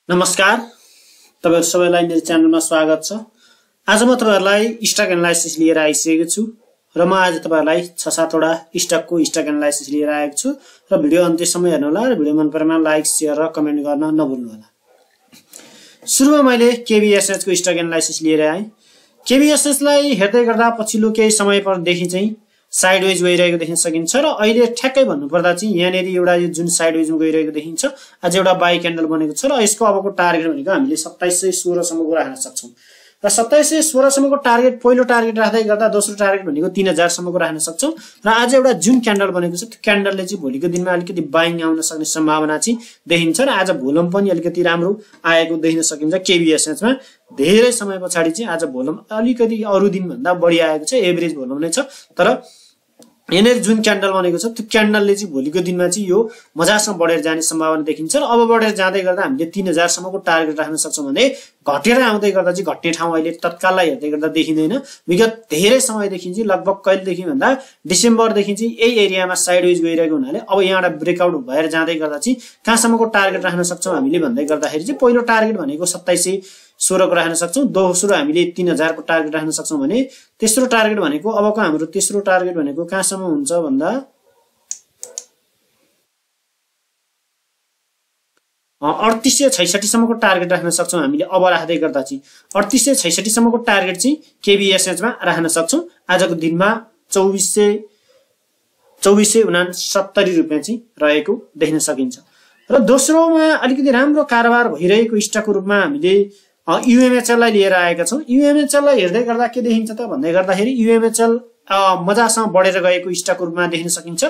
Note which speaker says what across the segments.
Speaker 1: नमस्कार, तपाईहरु सबैलाई मेरो च्यानलमा स्वागत छ। आज म तपाईहरुलाई स्टक एनालाइसिस लिएर आइसकेको छु र म आज तपाईहरुलाई 6-7 वटा स्टकको स्टक एनालाइसिस लिएर आएको छु र भिडियो अन्त्यसम्म हेर्नु होला र भिडियो मन परेमा लाइक, शेयर र कमेन्ट गर्न नभुल्नु होला। सुरुमा मैले केबीएसएच को स्टक एनालाइसिस लिएर आए। केबीएसएच लाई हेर्दै गर्दा पछिल्लो केही समय देखि चाहिँ साइडवेज गइरहेको देखिन सकिन्छ र अहिले ठ्याक्कै भन्नुपर्दा चाहिँ यहाँनेरि एउटा यो जुन साइडवेजमा गइरहेको देखिन्छ, आज एउटा बाई क्यान्डल बनेको छ र यसको अबको टार्गेट भनेको हामीले 2716 सम्मको राख्न सक्छौं र 2716 सम्मको टार्गेट पहिलो टार्गेट राख्दै गर्दा दोस्रो टार्गेट भनेको 3000 सम्मको राख्न सक्छौं र आज एउटा जुन क्यान्डल बनेको छ त्यो क्यान्डलले चाहिँ भोलिको दिनमा अलिकति बाइङ आउन सक्ने सम्भावना चाहिँ देखिन्छ र आज भोल्युम पनि अलिकति राम्रो आएको देखिन सकिन्छ। केबीएसएच मा धेरै समय पछाडी चाहिँ आज भोल्युम अलिकति अरु दिन भन्दा बढी आएको छ, एभरेज भोल्युम नै छ। तर यहाँनेरि जुन क्यान्डल बनेको छ त्यो क्यान्डलले चाहिँ भोलिको दिनमा चाहिँ यो मजासँग बढेर जाने सम्भावना देखिन्छ र अब बढेर जाँदै गर्दा हामीले 3000 सम्मको टार्गेट राख्न सक्छौं भने घटेर आउँदै गर्दा चाहिँ घट्ने ठाउँ अहिले तत्काललाई हेर्दै गर्दा देखिँदैन। विगत धेरै समयदेखि चाहिँ लगभग कहिलेदेखि भन्दा डिसेम्बरदेखि चाहिँ यही एरियामा साइडवेज गइरहेको हुनाले अब यहाँबाट ब्रेकआउट भएर जाँदै गर्दा चाहिँ कहाँसम्मको टार्गेट राख्न सक्छौं हामीले भन्दै गर्दाखेरि चाहिँ पहिलो टार्गेट भनेको 2716 को राख्न सक्छौं, दोस्रो हामीले 3000 को टार्गेट राख्न सक्छौं भने तेस्रो टार्गेट भनेको अबको हाम्रो तेस्रो टार्गेट भनेको कहाँसम्म हुन्छ भन्दा 3866 सम्मको टार्गेट राख्न सक्छौं हामीले। अब राख्दै गर्दा चाहिँ 3866 सम्मको टार्गेट चाहिँ केबीएसएच मा राख्न सक्छौं। आजको दिनमा 2469 रुपैयाँ चाहिँ रहेको देख्न सकिन्छ र दोस्रोमा अलिकति राम्रो कारोबार भइरहेको स्टकको रूपमा हामीले यूएमएचएल लाई लिएर आएका छौं। यूएमएचएल लाई हेर्दै गर्दा के देखिन्छ त भन्दै गर्दाखेरि यूएमएचएल मजासँग बढेर गएको स्टकको रूपमा देख्न सकिन्छ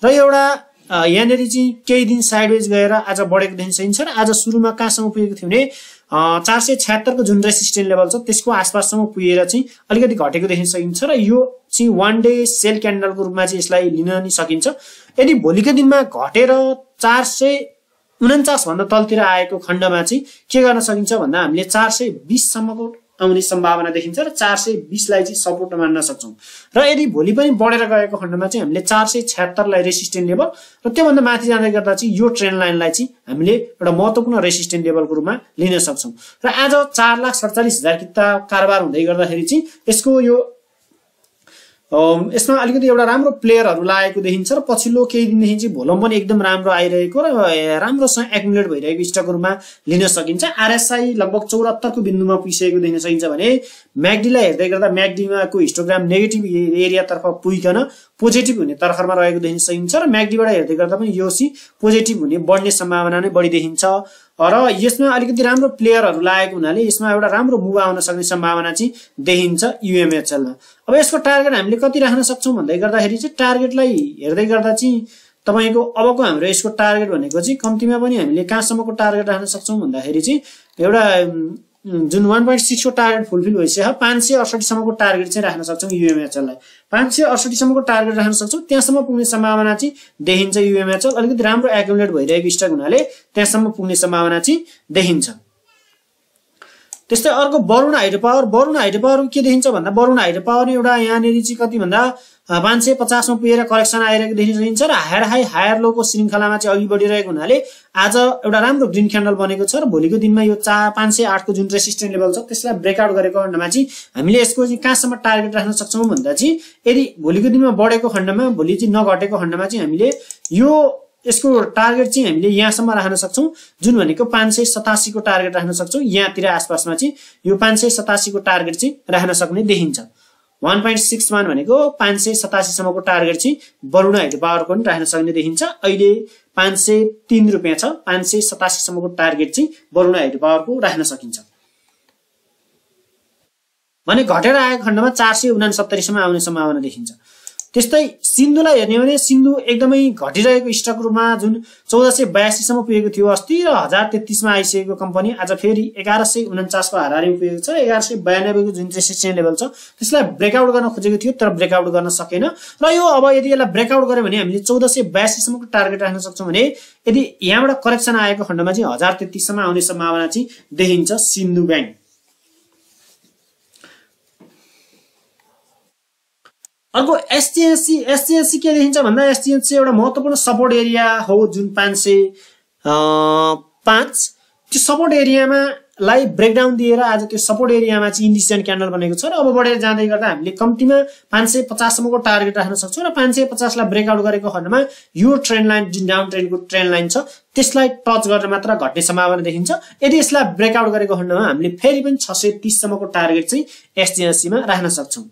Speaker 1: र एउटा यहाँनेरि चाहिँ केही दिन साइडवेज गएर आज बढेको देखिन सकिन्छ र आज सुरुमा कहाँसम्म पुगेको थियो भने 476 को जुन रेसिस्टेन्स लेभल छ त्यसको आसपाससम्म पुगेर चाहिँ अलिकति घटेको देखिन सकिन्छ र यो चाहिँ वान डे सेल क्यान्डलको रूपमा चाहिँ यसलाई लिन नि सकिन्छ। यदि भोलिको दिनमा घटेर 449 भन्दा तलतिर आएको खण्डमा चाहिँ के गर्न सकिन्छ भन्दा हामीले 420 सम्मको आउने सम्भावना देखिन्छ र 420 लाई चाहिँ सपोर्ट मान्न सक्छौं र यदि भोलि पनि बढेर गएको खण्डमा चाहिँ हामीले 476 लाई रेसिस्टेन्ट लेभल र त्योभन्दा माथि जाँदै गर्दा चाहिँ यो ट्रेन्ड लाइनलाई चाहिँ हामीले एउटा महत्त्वपूर्ण रेसिस्टेन्ट लेभलको रूपमा लिन सक्छौं र आज 4,47,000 किता कारोबार हुँदै गर्दाखेरि चाहिँ यसको यो यसमा अलिकति एउटा राम्रो प्लेयरहरु लागेको देखिन्छ र पछिल्लो केही दिनदेखि चाहिँ भोल्युम पनि एकदम राम्रो आइरहेको र राम्रोसँग एक्युमुलेट भइरहेको स्टकको रूपमा लिन सकिन्छ। आरएसआई लगभग 74 को बिन्दुमा पुगिसकेको देख्न सकिन्छ भने म्याकडी लाई हेर्दै गर्दा म्याकडी को हिस्टोग्राम नेगेटिभ एरिया तर्फ पुगिकन पोजिटिभ हुने तर्खरमा रहेको देखिन सकिन्छ र म्याकडी बाट हेर्दै गर्दा पनि यो सी पोजिटिभ हुने बढ्ने सम्भावना नै बढी देखिन्छ र यसमा अलिकति राम्रो प्लेयरहरु लागेको हुनाले यसमा एउटा राम्रो मुभ आउन सक्ने सम्भावना चाहिँ देखिन्छ यूएमएचएल मा। अब यसको टार्गेट हामीले कति राख्न सक्छौं भन्दै गर्दाखेरि चाहिँ टार्गेटलाई हेर्दै गर्दा चाहिँ तपाईको अबको हाम्रो यसको टार्गेट भनेको चाहिँ कम्तिमा पनि हामीले कहाँसम्मको टार्गेट राख्न सक्छौं भन्दाखेरि चाहिँ एउटा जुन 1.6 को टार्गेट फुलफिल भइसक्यो 568 सम्मको टार्गेट चाहिँ राख्न सक्छौं यूएमएचएल लाई। 568 सम्मको टार्गेट राख्न सक्छौं, त्यहाँसम्म पुग्ने सम्भावना चाहिँ देखिन्छ। यूएमएचएल अलिकति राम्रो एक्युमुलेट भइरहेको स्टक हुनाले त्यहाँसम्म पुग्ने सम्भावना चाहिँ देखिन्छ। त्यस्तै अर्को वरुण हाइड्रो पावर के देखिन्छ भन्दा वरुण हाइड्रो पावर एउटा यहाँनेरि चाहिँ कति भन्दा 550 मा पुगेर करेक्सन आइरहेको देखिन सकिन्छ र हायर हाई हायर लो को श्रृंखलामा चाहिँ अघि बढिरहेको हुनाले आज एउटा राम्रो ग्रीन क्यान्डल बनेको छ र भोलिको दिनमा यो 508 को जुन रेसिस्टेन्स लेभल छ त्यसलाई ब्रेकआउट गरेको खण्डमा चाहिँ हामीले यसको चाहिँ कहाँसम्म टार्गेट राख्न सक्छौं भन्दा चाहिँ यदि भोलिको दिनमा बढेको खण्डमा भोलि चाहिँ नघटेको खण्डमा चाहिँ हामीले यो यसको टार्गेट चाहिँ हामीले यहाँसम्म राख्न सक्छौं जुन भनेको 587 को टार्गेट राख्न सक्छौं। यहाँतिर आसपासमा चाहिँ यो 587 को टार्गेट चाहिँ राख्न सक्ने देखिन्छ। 1.6 मान भनेको 587 सम्मको टार्गेट चाहिँ वरुण हाइड्रो पावरको पनि राख्न सक्ने देखिन्छ। अहिले 503 रुपैयाँ छ, 587 सम्मको टार्गेट चाहिँ वरुण हाइड्रो पावरको राख्न सकिन्छ भने घटेर आएको खण्डमा 469 सम्म आउने सम्भावना देखिन्छ। त्यस्तै सिन्धुलाई हेर्ने भने सिन्धु एकदमै घटिरहेको स्टक रूपमा जुन 1482 सम्म पुगेको थियो अस्ति र 1033 मा आइसकेको कम्पनी आज फेरि 1149 को हाराहारीमा पुगेको छ। 1192 को जुन रेसिस्टेन्स लेभल छ त्यसलाई ब्रेकआउट गर्न खोजेको थियो तर ब्रेकआउट गर्न सकेन र यो अब यदि यसलाई ब्रेकआउट गर्यो भने हामीले 1482 सम्मको टार्गेट राख्न सक्छौं भने यदि यहाँबाट करेक्सन आएको खण्डमा चाहिँ 1033 सम्म आउने सम्भावना चाहिँ देखिन्छ सिन्धु बैंक। अर्को एसटीएनसी के देखिन्छ भन्दा एसटीएनसी एउटा महत्त्वपूर्ण सपोर्ट एरिया हो जुन 505 त्यो सपोर्ट एरियामा लाई ब्रेकडाउन दिएर आज त्यो सपोर्ट एरियामा चाहिँ इन्डिसिजन क्यान्डल बनेको छ र अब बढेर जाँदै गर्दा हामीले कम्तीमा 550 सम्मको टार्गेट राख्न सक्छौं र 550 लाई ब्रेकआउट गरेको खण्डमा यो ट्रेन्ड लाइन जुन डाउन ट्रेन्डको ट्रेन्ड लाइन छ त्यसलाई टच गरेर मात्र घट्ने सम्भावना देखिन्छ। यदि यसलाई ब्रेकआउट गरेको खण्डमा हामीले फेरि पनि 630 सम्मको टार्गेट चाहिँ एसजिएससी मा राख्न सक्छौं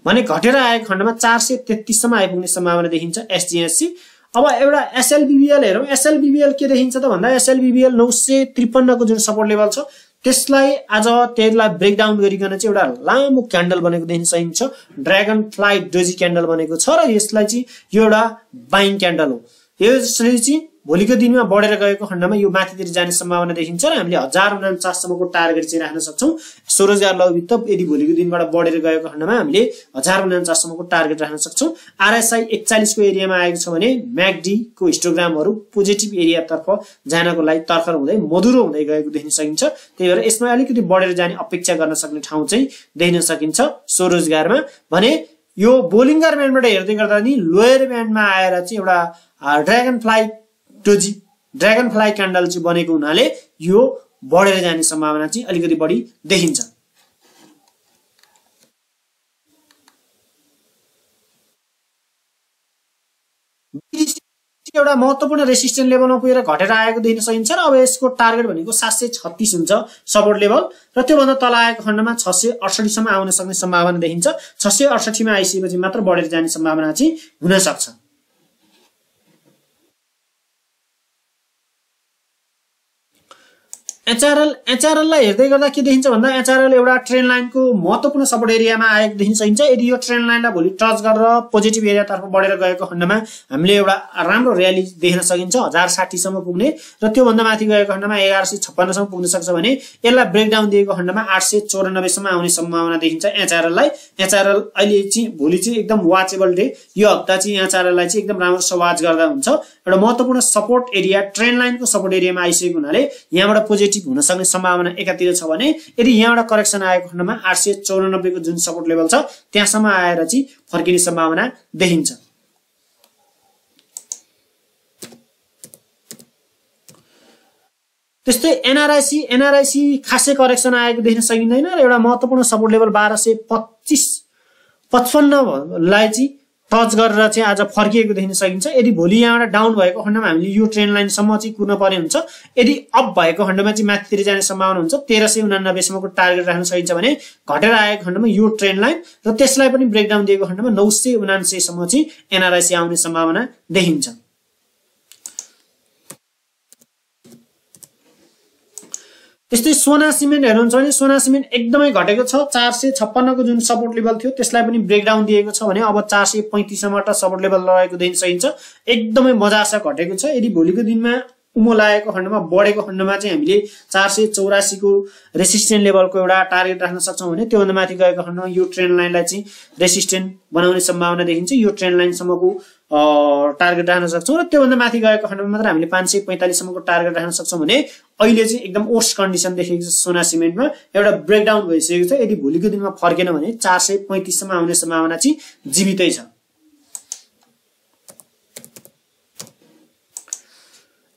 Speaker 1: भने घटेर आएको खण्डमा 433 सम्म आइपुग्ने सम्भावना देखिन्छ एसजिएससी। अब एउटा एसएलबीबीएल हेरौं। एसएलबीबीएल के देखिन्छ त भन्दा एसएलबीबीएल 953 को जुन सपोर्ट लेभल छ त्यसलाई आज त्यसलाई ब्रेकडाउन गरिकन चाहिँ एउटा लामो क्यान्डल बनेको देखिन सकिन्छ। ड्र्यागन फ्लाई डोजी क्यान्डल बनेको छ र यसलाई चाहिँ यो एउटा बाइङ क्यान्डल हो। यसले चाहिँ भोलिको दिनमा बढेर गएको खण्डमा यो माथितिर जाने सम्भावना देखिन्छ र हामीले 1049 सम्मको टार्गेट चाहिँ राख्न सक्छौं। स्वरोजगार लघु वित्त यदि भोलिको दिनबाट बढेर गएको खण्डमा हामीले 1049 सम्मको टार्गेट राख्न सक्छौं। आरएसआई 41 को एरियामा आएको छ भने म्याकडी को हिस्टोग्रामहरु पोजिटिभ एरिया तर्फ जानको लागि तर्खर हुँदै मधुरो हुँदै गएको देख्न सकिन्छ। त्यही भएर यसमा अलिकति बढेर जाने अपेक्षा गर्न सक्ने ठाउँ चाहिँ देख्न सकिन्छ स्वरोजगारमा। भने यो बोलिङ्गर ब्यान्डबाट हेर्दै गर्दा नि लोयर ब्यान्डमा आएर चाहिँ एउटा ड्र्यागन फ्लाई क्यान्डल चाहिँ बनेको हुनाले यो बढेर जाने सम्भावना चाहिँ अलिकति बढी देखिन्छ। एउटा महत्त्वपूर्ण रेसिस्टेन्स लेभलमा पुगेर घटेर आएको देखिन सकिन्छ र अब यसको टार्गेट भनेको 736 हुन्छ सपोर्ट लेभल र त्यो भन्दा तल आएको खण्डमा 668 सम्म आउन सक्ने सम्भावना देखिन्छ। 668 मा आइसकेपछि मात्र बढेर जाने सम्भावना चाहिँ हुन सक्छ। एचआरएल लाई हेर्दै गर्दा के देखिन्छ भन्दा एचआरएल एउटा ट्रेन्ड लाइनको महत्त्वपूर्ण सपोर्ट एरियामा आएको देखिन सकिन्छ। यदि यो ट्रेन्ड लाइनलाई भोलि टच गरेर पोजिटिभ एरियातर्फ बढेर गएको खण्डमा हामीले एउटा राम्रो र्याली देख्न सकिन्छ 1060 सम्म पुग्ने र त्यो भन्दा माथि गएको खण्डमा 1156 सम्म पुग्न सक्छ भने यसलाई ब्रेकडाउन दिएको खण्डमा 894 सम्म आउने सम्भावना देखिन्छ एचआरएल लाई। एचआरएल अहिले चाहिँ भोलि चाहिँ एकदम वाचेबल डे। यो हप्ता चाहिँ एचआरएल लाई चाहिँ एकदम राम्रो वाच गर्दा हुन्छ। एउटा महत्त्वपूर्ण सपोर्ट एरिया ट्रेन्ड लाइनको सपोर्ट एरियामा आइसकेको हुनाले यहाँबाट पोजिटिभ हुन सक्ने सम्भावना एकातिर छ भने यदि यहाँबाट करेक्सन आएको खण्डमा 894 को जुन सपोर्ट लेभल छ त्यहाँसम्म आएर चाहिँ फर्किने सम्भावना देखिन्छ। त्यस्तै एनआरआईसी खासै करेक्सन आएको देख्न सकिँदैन र एउटा महत्त्वपूर्ण सपोर्ट लेभल 1255 लाई चाहिँ टच गरेर चाहिँ आज फर्किएको देखिन सकिन्छ। यदि भोलि यहाँबाट डाउन भएको खण्डमा हामीले यो ट्रेन्ड लाइन सम्म चाहिँ कुर्न पर्ने हुन्छ। यदि अप भएको खण्डमा चाहिँ माथितिर जाने सम्भावना हुन्छ। 1389 सम्मको टार्गेट राख्न सकिन्छ भने घटेर आएको खण्डमा यो ट्रेन्ड लाइन र त्यसलाई पनि ब्रेकडाउन दिएको खण्डमा 979 सम्म चाहिँ एनआरआईसी आउने सम्भावना देखिन्छ। त्यस्तै सोना सिमेन्ट हेर्नुहुन्छ भने सोना सिमेन्ट एकदमै घटेको छ। 456 को जुन सपोर्ट लेभल थियो त्यसलाई पनि ब्रेकडाउन दिएको छ भने अब 435 सम्म सपोर्ट लेभल रहेको देखिन सकिन्छ। एकदमै मजासा घटेको छ। यदि भोलिको दिनमा उमो लागेको खण्डमा बढेको खण्डमा चाहिँ हामीले 484 को रेसिस्टेन्स लेभलको एउटा टार्गेट राख्न सक्छौं भने त्यो भन्दा माथि गएको खण्डमा यो ट्रेन्ड लाइनलाई चाहिँ रेसिस्टेन्स बनाउने सम्भावना देखिन्छ। यो ट्रेन्ड लाइन सम्मको टार्गेट राख्न सक्छौं र त्यो भन्दा माथि गएको खण्डमा मात्र हामीले 545 सम्मको टार्गेट राख्न सक्छौं भने अहिले चाहिँ एकदम वर्स्ट कन्डिसन देखेको छ सोना सिमेन्टमा। एउटा ब्रेकडाउन भइसकेको छ। यदि भोलिको दिनमा फर्केन भने 435 सम्म आउने सम्भावना चाहिँ जीवितै छ।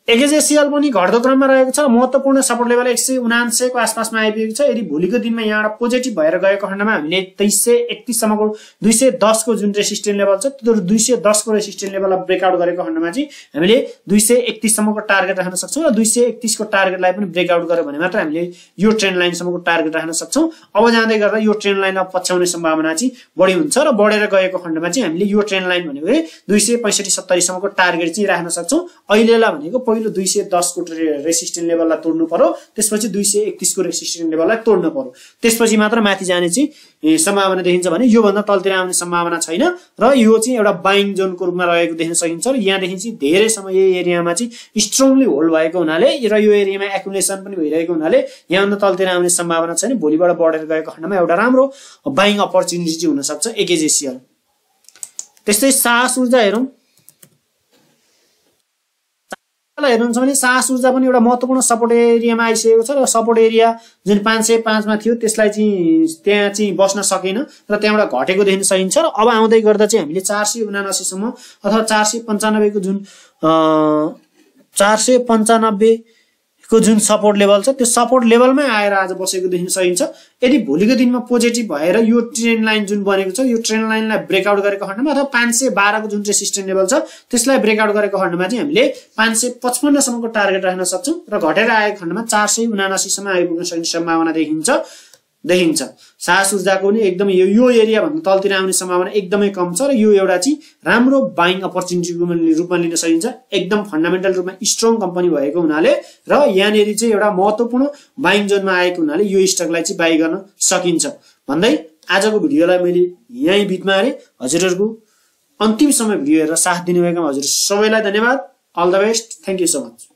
Speaker 1: एकेजेसीएल पनि घट्दो क्रममा रहेको छ। महत्त्वपूर्ण सपोर्ट लेभल 179 को आसपासमा आइपुगेको छ। यदि भोलिको दिनमा यहाँबाट पोजिटिभ भएर गएको खण्डमा हामीले 231 सम्मको 210 को जुन रेसिस्टेन्स लेभल छ त्यो 210 को रेसिस्टेन्स लेभललाई ब्रेकआउट गरेको खण्डमा चाहिँ हामीले 231 सम्मको टार्गेट राख्न सक्छौं र 231 को टार्गेटलाई पनि ब्रेकआउट गर्यो भने मात्र हामीले यो ट्रेन्ड लाइन सम्मको टार्गेट राख्न सक्छौं। अब जाँदै गर्दा यो ट्रेन्ड लाइनलाई पछ्याउने सम्भावना चाहिँ बढी हुन्छ र बढेर गएको खण्डमा चाहिँ हामीले यो ट्रेन्ड लाइन भनेको 265-70 सम्मको टार्गेट चाहिँ राख्न सक्छौं। अहिलेला भनेको पहिलो 210 को रेसिस्टेन्स लेभललाई तोड्नु पर्यो, त्यसपछि 231 को रेसिस्टेन्स लेभललाई तोड्नु पर्यो, त्यसपछि मात्र माथि जाने चाहिँ सम्भावना देखिन्छ भने यो भन्दा तलतिर आउने सम्भावना छैन र यो चाहिँ एउटा बाइङ जोनको रूपमा रहेको देख्न सकिन्छ र यहाँदेखि चाहिँ धेरै समय यही एरियामा चाहिँ स्ट्रङली होल्ड भएको हुनाले र यो एरियामा एक्युमुलेसन पनि भइरहेको हुनाले यहाँभन्दा तलतिर आउने सम्भावना छैन। भोलिबाट बढेर गएको खण्डमा एउटा राम्रो बाइङ अपर्च्युनिटी हुन सक्छ एकेजेसीएल। त्यस्तै साहस ऊर्जा हेरौं। हेर्नुहुन्छ भने साहस ऊर्जा पनि एउटा महत्त्वपूर्ण सपोर्ट एरियामा आइसकेको छ र सपोर्ट एरिया जुन 505 मा थियो त्यसलाई चाहिँ त्यहाँ चाहिँ बस्न सकेन र त्यहाँबाट घटेको देख्न सकिन्छ र अब आउँदै गर्दा चाहिँ हामीले 479 सम्म अथवा 495 को जुन 495 को जुन सपोर्ट लेभल छ त्यो सपोर्ट लेभलमै आएर आज बसेको देख्न सकिन्छ। यदि भोलिको दिनमा पोजिटिभ भएर यो ट्रेन्ड लाइन जुन बनेको छ यो ट्रेन्ड लाइनलाई ब्रेकआउट गरेको खण्डमा अथवा 512 को जुन रेसिस्टेन्स लेभल छ त्यसलाई ब्रेकआउट गरेको खण्डमा चाहिँ हामीले 555 सम्मको टार्गेट राख्न सक्छौं र घटेर आएको खण्डमा 479 सम्म आइपुग्न सक्ने सम्भावना देखिन्छ। साहस ऊर्जाको पनि एकदमै यो एरिया भन्दा तलतिर आउने सम्भावना एकदमै कम छ र यो एउटा चाहिँ राम्रो बाइङ अपर्च्युनिटीको रूपमा लिन सकिन्छ। एकदम फन्डामेन्टल रूपमा स्ट्रङ कम्पनी भएको हुनाले र यहाँनेरि चाहिँ एउटा महत्त्वपूर्ण बाइङ जोनमा आएको हुनाले यो स्टकलाई चाहिँ बाइ गर्न सकिन्छ भन्दै आजको भिडियोलाई मैले यही बिटमा हाले। हजुरहरुको अन्तिम समय भिडियो हेरेर साथ दिनुभएकोमा हजुर सबैलाई धन्यवाद। All the best. Thank you so much.